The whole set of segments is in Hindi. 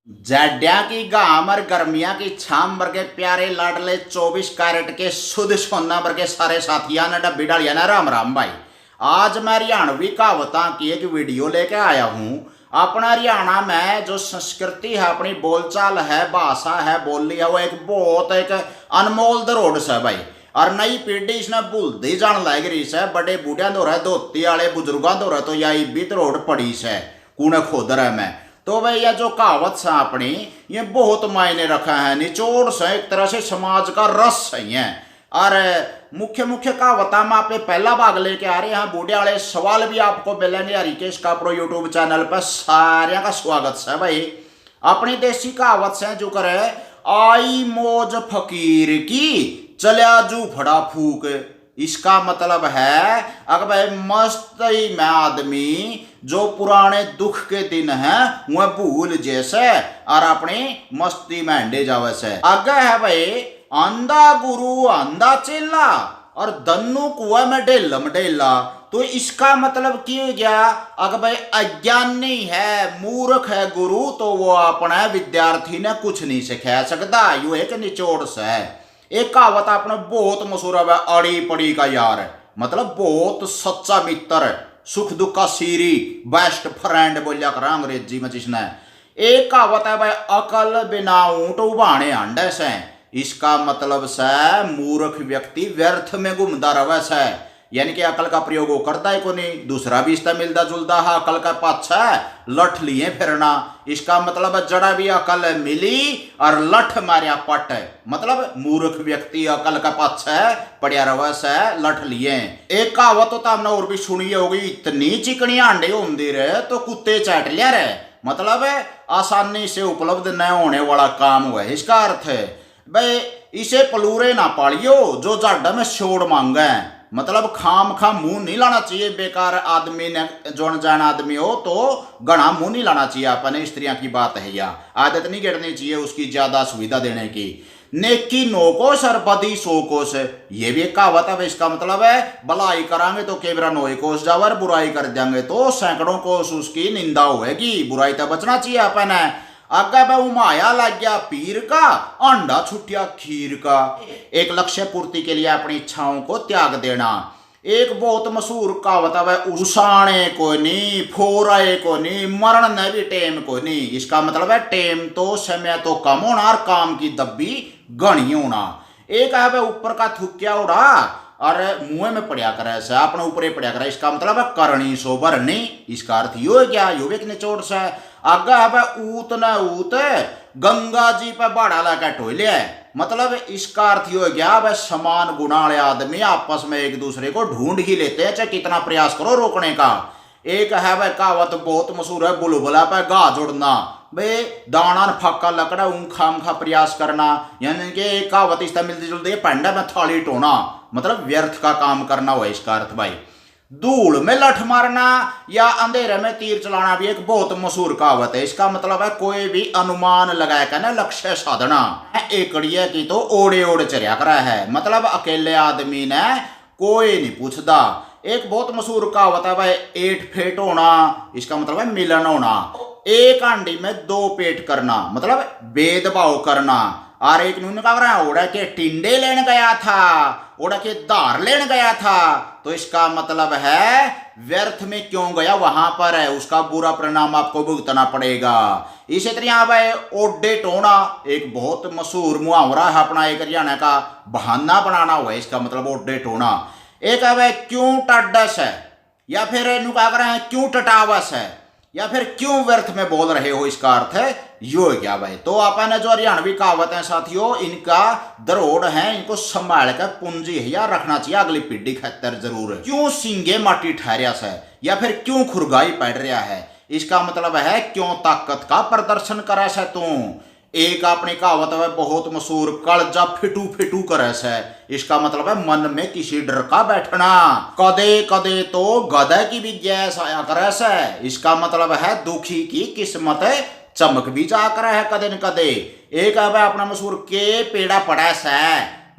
जाड्या की गामर गर्मिया की छाम वर्गे प्यारे लाडले 24 कैरेट के शुद्ध सोना वर्गे सारे साथिया ने डब्बी डालिया ना राम राम भाई। आज मैं हरियाणवी कहावतां की एक वीडियो लेके आया हूँ। अपना हरियाणा में जो संस्कृति है, अपनी बोलचाल है, भाषा है, बोली है, वो एक अनमोल धरोहर है भाई। और नई पीढ़ी इसने भूलती जान लग रही है। बड़े बूढ़िया दो रहे, धोती वाले बुजुर्गों दो रहे, तो यही भी धरोहर पड़ी है कूने खोदर है मैं। तो भाई यह जो कहावत है अपनी, ये बहुत मायने रखा है, निचोड़ से एक तरह से समाज का रस है। और मुख्य मुख्य कहावत में आप पहला भाग लेके आ रहे हैं। बूढ़े वाले सवाल भी आपको मिलेंगे हरिकेश कापरो यूट्यूब चैनल पर। सारे का स्वागत है भाई। अपनी देसी कहावत से जो करे, आई मौज फकीर की चलिया जू फड़ा फूक। इसका मतलब है अगर भाई मस्ती में आदमी जो पुराने दुख के दिन है वह भूल जैसे और अपनी मस्ती में अंडे जावे से। आगे है भाई, अंधा गुरु अंधा चेला और दन्नू कुआ में ढेलम ढेला। तो इसका मतलब क्या गया, अगर भाई अज्ञानी है, मूर्ख है गुरु, तो वो अपने विद्यार्थी ने कुछ नहीं सिखा सकता। यू एक निचोड़ से एक कहावत आपने बहुत मशहूर है, अड़ी पड़ी का यार, मतलब बहुत सच्चा मित्र, सुख दुख का सीरी, बेस्ट फ्रेंड बोलिया कर अंग्रेजी में जिसने। एक कहावत है भाई, अकल बिना ऊंट उबाने अंडे से। इसका मतलब से मूर्ख व्यक्ति व्यर्थ में घूमता रवे से, यानी कि अकल का प्रयोग वो करता है को नहीं। दूसरा भी इसका मिलता जुलता है, अकल का पाछा लठ लिए फिरना। इसका मतलब जड़ा भी अकल मिली और लठ मारिया पट, मतलब मूर्ख व्यक्ति अकल का पाछा पड़िया रवा से लठ लिए। एक कहावत तो हमने और भी सुनी होगी, इतनी चिकनी अंडे होंदी रहे तो कुत्ते चाट लिया रहे, मतलब आसानी से उपलब्ध न होने वाला काम हुआ। इसका अर्थ है भाई, इसे पलूरे ना पालियो जो जाडा में छोड़ मांगे, मतलब खाम खाम मुंह नहीं लाना चाहिए। बेकार आदमी ने जोन जान आदमी हो तो घना मुंह नहीं लाना चाहिए। अपने स्त्रियां की बात है, या आदत नहीं गिरनी चाहिए उसकी ज्यादा सुविधा देने की। नेकी नो कोस और बदी 100 कोस, ये भी एक कहावत है। इसका मतलब है भलाई करांगे तो केवरा 9 कोस जावर, बुराई कर देंगे तो सैकड़ों कोस उसकी निंदा होगी। बुराई तो बचना चाहिए अपने। आगे भाई उमाया लग गया पीर का, अंडा छुटिया खीर का। एक लक्ष्य पूर्ति के लिए अपनी इच्छाओं को त्याग देना। एक बहुत मशहूर कहावत है, उसाने को नहीं, फोराए को नहीं, मरण ने भी टेम को नहीं। इसका मतलब है टेम तो समय तो कम होना और काम की दब्बी घनी होना। एक है भाई, ऊपर का थुक्या उड़ा और मुंह में पड़ा करे से, अपने ऊपर पड़ा करे। इसका मतलब है करनी सोबर नहीं। इसका अर्थ यो है क्या, यो एक निचोड़ से। आगे है भाई, ऊत न ऊत गंगा जी पे बाड़ा लाकर टोले, मतलब इसका अर्थ यो है क्या भाई, समान गुणा वाले आदमी आपस में एक दूसरे को ढूंढ ही लेते हैं, चाहे कितना प्रयास करो रोकने का। एक है भाई कहावत बहुत मशहूर है, बुलबुला पे गा जोड़ना। भाई दाना फाका लकड़ा ऊं खाम खा प्रयास करना, यानी कि एक कहावत इससे मिलती जुलती है, पेंडा में थाली टोना, मतलब व्यर्थ का काम करना हुआ। इसका अर्थ भाई, धूल में लठ मारना या अंधेरे में तीर चलाना भी एक बहुत मशहूर कहावत है। इसका मतलब है कोई भी अनुमान लगाया कर ना लक्ष्य साधना। एकड़िया की तो ओड़े ओड़े चरिया करा है, मतलब अकेले आदमी ने कोई नहीं पूछता। एक बहुत मशहूर कहावत है भाई, एट फेट होना। इसका मतलब है मिलन होना। एक हांडी में 2 पेट करना, मतलब भेदभाव करना। और एक ने कहा ओड़ा के टिंडे लेने गया था, ओड़ा के दार लेने गया था। तो इसका मतलब है व्यर्थ में क्यों गया, वहां पर है उसका बुरा परिणाम आपको भुगतना पड़ेगा। इसी तरह भाई ओडे टोना एक बहुत मशहूर मुहावरा है अपना, एक हरियाणा का, बहाना बनाना हुआ। इसका मतलब ओडे टोना। एक है भाई, क्यों टड्डस है, या फिर नुका कर रहे हैं क्यों टटावस है, या फिर क्यों व्यर्थ में बोल रहे हो। इसका अर्थ है यो क्या भाई। तो आपने जो हरियाणवी कहावत है साथियों, इनका धरोहर है, इनको संभाल कर पूंजी है या रखना चाहिए अगली पीढ़ी खातर जरूर। क्यों सिंगे माटी ठहरिया से, या फिर क्यों खुरगाई पड़ रहा है। इसका मतलब है क्यों ताकत का प्रदर्शन करे से तू। एक अपनी कहावत है बहुत मशहूर, कलजा फिटू फिटू करे से। इसका मतलब है मन में किसी डर का बैठना। कदे कदे तो गधे की भी गैस आया करे से। इसका मतलब है दुखी की किस्मत चमक भी जा करे है कदे न कदे। एक है अपना मशहूर के पेड़ा पड़ा से,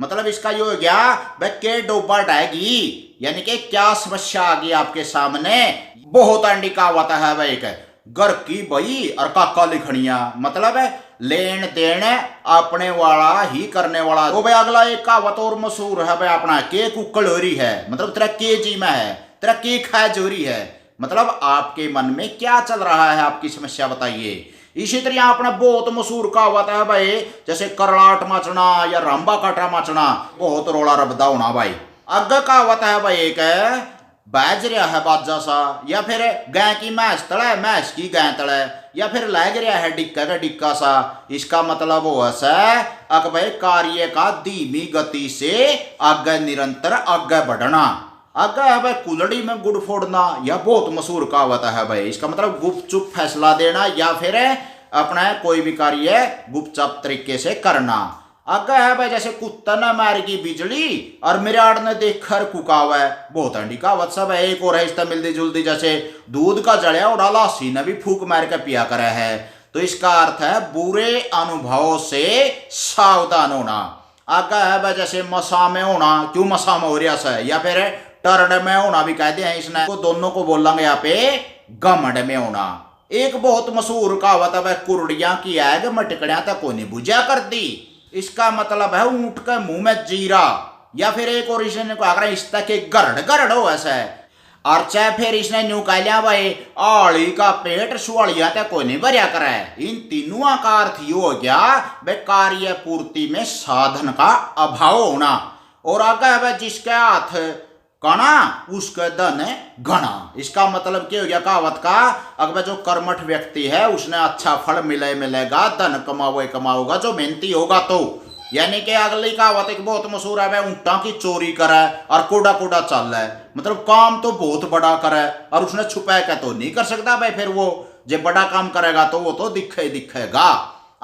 मतलब इसका यो हो गया भाई के डोबा डाएगी, यानी कि क्या समस्या आ गई आपके सामने। बहुत अंडी कहावत है भाई, घर की बई और काका लिखनिया, मतलब है लेन देन अपने वाला ही करने वाला। तो भाई अगला एक कहावत और मशहूर है भाई अपना, के कुक्कड़ हो रही है, मतलब तेरा के जी में है, तेरा के खा जोरी है, मतलब आपके मन में क्या चल रहा है, आपकी समस्या बताइए। इसी तरह अपना बहुत मशहूर कहावत है भाई, जैसे करलाट मचना या रंबा काटा मचना, बहुत रोला रबदा होना भाई। अगर कहावत है भाई एक बैज रहा है बाजा सा, या फिर गाय की मैस तड़े मैस की गाय तड़े, या फिर लग रहा है डिक्का का डिक्का सा। इसका मतलब वो है अक भाई कार्य का धीमी गति से आगे निरंतर आगे बढ़ना। आगे है भाई कुलड़ी में गुड़ फोड़ना, यह बहुत मशहूर कहावत है भाई। इसका मतलब गुपचुप फैसला देना या फिर अपना कोई भी कार्य गुपचाप तरीके से करना। आगे है भाई जैसे कुत्ता ने मार की बिजली और मिराड़ ने देखकर कुकावा, बहुत अंडी कहावत सब है। एक और है इससे मिलती जुलती, जैसे दूध का जड़िया उड़ा लासी ने भी फूक मार के पिया करे है। तो इसका अर्थ है बुरे अनुभवों से सावधान होना। आगे है भाई जैसे मसा में होना, क्यों मसा में हो रहा है, या फिर टर्ड में होना भी कहते हैं इसने, तो दोनों को बोलेंगे यहाँ पे घमंड में होना। एक बहुत मशहूर कहावत है भाई, कुरड़िया की आग मटकड़िया तक को नहीं बुझा करती। इसका मतलब है ऊंट के मुंह में जीरा, या फिर एक और इसने कहा इस तक के गरड़ गरड़ हो ऐसा है। और चाहे फिर इसने न्यू कह लिया भाई आली का पेट सुआलिया तक कोई नहीं भरिया करे। इन तीनों का अर्थ ये हो गया भाई कार्य पूर्ति में साधन का अभाव होना। और आगे है भाई जिसके हाथ कणा उसके धन घना। इसका मतलब क्या हो गया कहावत का, अगर जो कर्मठ व्यक्ति है उसने अच्छा फल मिलेगा, धन कमाओगा जो मेहनती होगा। तो यानी कि अगली कहावत एक बहुत मशहूर है भाई, ऊंटा की चोरी करे और कोड़ा कोड़ा चल रहा है, मतलब काम तो बहुत बड़ा करे और उसने छुपा के तो नहीं कर सकता भाई। फिर वो जब बड़ा काम करेगा तो वो तो दिखेगा।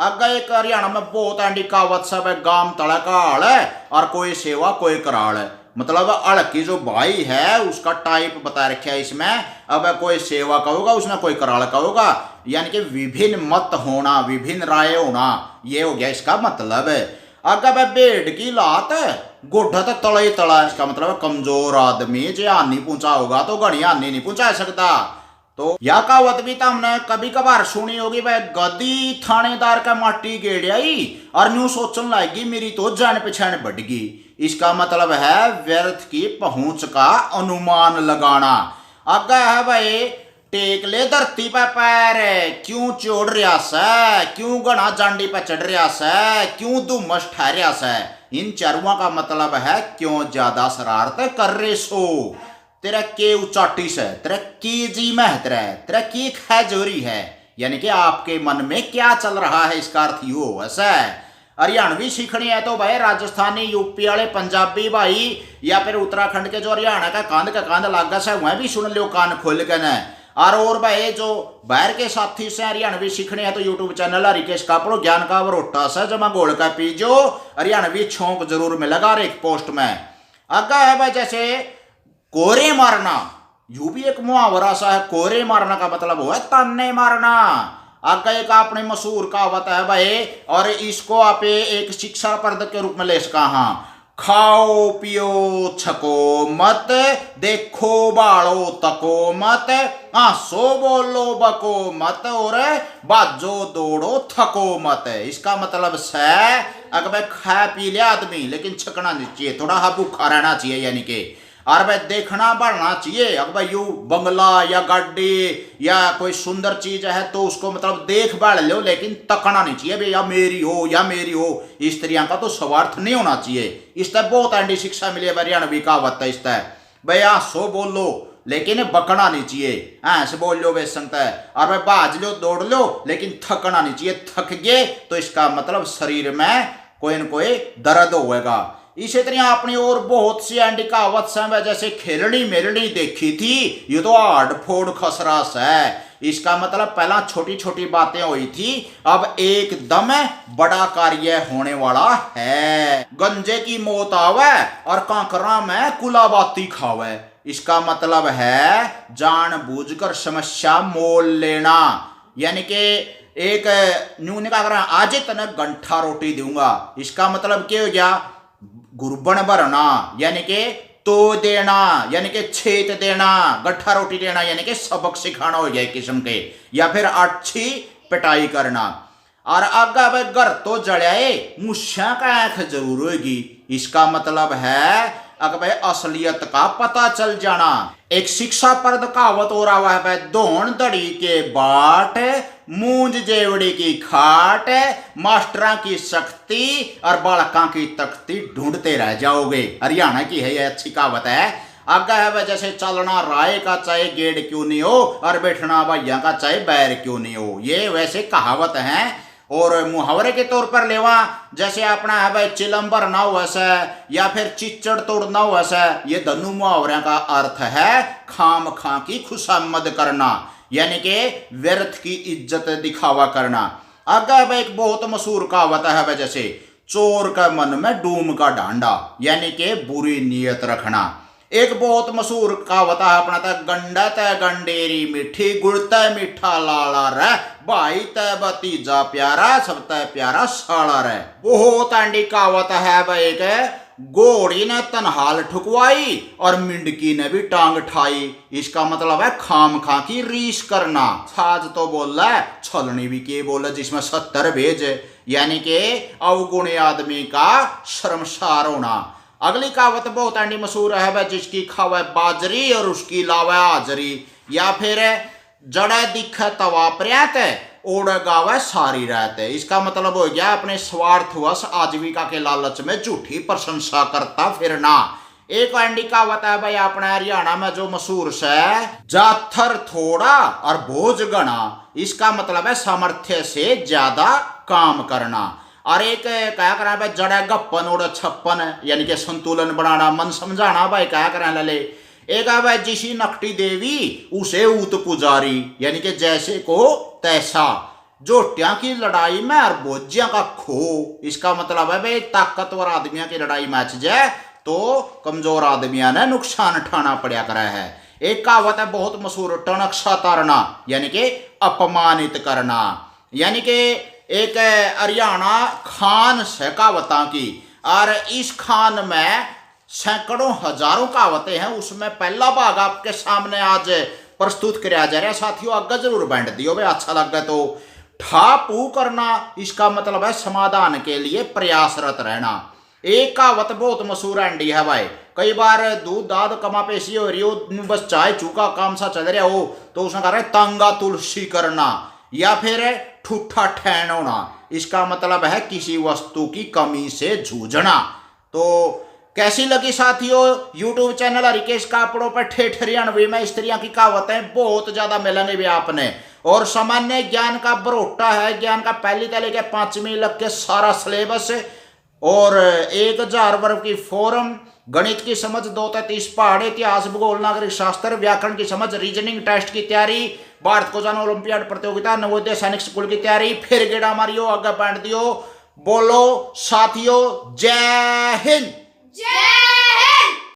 आगे एक हरियाणा में बहुत एंडी कहावत सब है, गाम तड़ा का हाल है और कोई सेवा कोई कराल है। मतलब अड़ की जो भाई है उसका टाइप बता रखा है इसमें। अब कोई सेवा का होगा उसने कोई कराल का होगा, यानी कि विभिन्न मत होना, विभिन्न राय होना, ये हो गया इसका मतलब। अगर भाई बेड की लात गोढ़ा तो तला ही तला, इसका मतलब कमजोर आदमी जो हानि पहुंचा होगा तो घनी हानि नहीं पहुंचा सकता। तो यह कहावत भी तो हमने कभी कभार सुनी होगी भाई, गदी थानेदार का माटी गेड़ियाई और न्यू सोचने लागी मेरी तो जान पहचान बढ़ गई। इसका मतलब है व्यर्थ की पहुंच का अनुमान लगाना। आगे है भाई टेक ले धरती पे पैर, क्यों चोड़ रहा से, क्यों घना जांडी पे चढ़ रहा से, क्यों धुमस ठहरिया से। इन चारों का मतलब है क्यों ज्यादा शरारत कर रहे सो, तेरा के उचाटी से, तेरा की जी में है, तेरा की खैजोरी है, यानी कि आपके मन में क्या चल रहा है, इसका अर्थ यो वैसा है। हरियाणवी सीखनी है तो भाई राजस्थानी, यूपी वाले, पंजाबी भाई, या फिर उत्तराखंड के जो हरियाणा का कांध लागा से वह भी सुन लो कान खोल के न। और भाई जो बाहर के साथी से हरियाणवी सीखनी है तो यूट्यूब चैनल हरिकेश कापड़ो ज्ञान का वरोटा से जमा गोल का पीजो, हरियाणवी छोंक जरूर मिलेगा एक पोस्ट में। आगे है भाई जैसे कोरे मारना, यू भी एक मुहावरा सा है। कोरे मारना का मतलब हुआ ताने मारना। आगे एक आपने मशहूर कहावत है भाई, और इसको आप एक शिक्षा पर्द के रूप में ले सका। हाँ, खाओ पियो छको मत, देखो बाड़ो तको मत, आंसो बोलो बको मत, और बाजो दौड़ो थको मत। इसका मतलब है अगर भाई खा पी लिया आदमी लेकिन छकना नहीं चाहिए, थोड़ा भूखा रहना चाहिए, यानी कि और भाई देखना बढ़ना चाहिए। अगर भाई यू बंगला या गाड़ी या कोई सुंदर चीज है तो उसको मतलब देख बढ़ लो, लेकिन तकना नहीं चाहिए भाई या मेरी हो या मेरी हो। स्त्रियों का तो स्वार्थ नहीं होना चाहिए। इससे बहुत एंडी शिक्षा मिली है हरियाणवी कहावत है इससे भाई, सो बोलो लेकिन बकना नहीं चाहिए, ऐसे बोल लो वे संगता है। और भाई बाज लो दौड़ लो लेकिन थकना नहीं चाहिए, थक गए तो इसका मतलब शरीर में कोई न कोई दर्द होगा। इसी तरह अपनी और बहुत सी एंडी कहावत है, जैसे खेलनी मेलनी देखी थी ये तो हाड़ फोड़ खसरास है। इसका मतलब पहला छोटी छोटी बातें हुई थी, अब एकदम बड़ा कार्य होने वाला है। गंजे की मौत आवे और कांकरा में कुलाबाती खावे। इसका मतलब है जानबूझकर समस्या मोल लेना, यानी कि एक न्यू ने कहा आज तने गंठा रोटी दूंगा। इसका मतलब क्या हो गया गुरबन भरना, यानी कि तो देना यानी कि छेत देना, गट्ठा रोटी देना यानी कि सबक सिखाना हो गया एक किस्म के, या फिर अच्छी पिटाई करना। और आगे भाई घर तो जड़ाए मुस्या का आंख जरूर होगी। इसका मतलब है अगर भाई असलियत का पता चल जाना। एक शिक्षा परद कहावत हो रहा है भाई, धोन दड़ी के बाट मूंज जेवड़ी की खाट, मास्टरा की शक्ति और बालका की तख्ती ढूंढते रह जाओगे। हरियाणा की है ये अच्छी कहावत है। आगे है वह जैसे चलना राय का चाहे गेड़ क्यों नहीं हो, और बैठना भैया का चाहे बैर क्यों नहीं हो। ये वैसे कहावत है। और मुहावरे के तौर पर लेवा जैसे अपना है भाई चिलम्बर ना वैसे, या फिर चिच्चड़ तोड़ना वैसे, ये दोनों मुहावरों का अर्थ है खाम खा की खुशामद करना, यानी कि व्यर्थ की इज्जत दिखावा करना। आगे भाई एक बहुत मशहूर कहावत है भाई जैसे चोर का मन में डूम का डांडा, यानी कि बुरी नीयत रखना। एक बहुत मशहूर कहावत है अपना था, गंडा तय गंडेरी मीठी, गुड़ तय मीठा लाला रे, भाई तय भतीजा प्यारा, सब तय प्यारा साला रे। बहुत आंडी कहावत है भाई, एक घोड़ी ने तनहाल ठुकवाई और मिंडकी ने भी टांग ठाई। इसका मतलब है खाम खा की रीस करना। छाज तो बोल रहा है, छलनी भी के बोल रहा जिसमें 70 भेज, यानी कि अवगुणी आदमी का शर्मसार होना। अगली कहावत बहुत आंडी मशहूर है भाई, जिसकी खावे बाजरी और उसकी लावे हाजरी, या फिर जड़े दिखे तवा प्रियात ओढ़ गावे सारी रात। इसका मतलब हो गया अपने स्वार्थवश आजीविका के लालच में झूठी प्रशंसा करता फिरना। एक आंडी कहावत है भाई अपने हरियाणा में जो मशहूर है, जाथर थोड़ा और बोझ गना। इसका मतलब है सामर्थ्य से ज्यादा काम करना। और एक क्या करा भाई, जड़ा गप्पन और छप्पन, यानी कि संतुलन बनाना, मन समझाना भाई क्या करा लले। एक है भाई जिसी नकटी देवी उसे ऊत पुजारी, यानी कि जैसे को तैसा, जोटियां की लड़ाई में और बोझिया का खो। इसका मतलब है भाई ताकतवर आदमियों की लड़ाई मैच जाए तो कमजोर आदमियों ने नुकसान उठाना पड़ा करा है। एक कहावत है बहुत मशहूर, टणकसा तारना, यानी कि अपमानित करना। यानी कि एक हरियाणा खान से कहावतां की, और इस खान में सैकड़ों हजारों कहावतें हैं। उसमें पहला भाग आपके सामने आज प्रस्तुत किया जा रहा है। साथियों आगे जरूर बांट दियो भाई, अच्छा लग गया तो। ठा पू करना, इसका मतलब है समाधान के लिए प्रयासरत रहना। एक कहावत बहुत मशहूर एंडी है भाई, कई बार दूध दाद कमा पेशी हो रही हो, बस चाय चूका काम सा चल रहा हो तो उसने कह रहा है तांगा तुलसी करना, या फिर ठूठा ठहन होना। इसका मतलब है किसी वस्तु की कमी से जूझना। तो कैसी लगी साथियों YouTube चैनल हरिकेश कापड़ों पर ठेठ हरियाणवी में इस तरह की कहावतें बहुत ज्यादा मिलेंगे भी आपने। और सामान्य ज्ञान का बरोटा है, ज्ञान का पहली तले के 5वीं लग के सारा सिलेबस, और 1000 वर्ग की फॉर्म, गणित की समझ 2 से 30 पहाड़, इतिहास भूगोल नागरिक शास्त्र, व्याकरण की समझ, रीजनिंग टेस्ट की तैयारी, भारत को जानो ओलंपियाड प्रतियोगिता, नवोदय सैनिक स्कूल की तैयारी। फिर गेड़ा मारियो आगे बांट दियो। बोलो साथियों जय हिंद। जय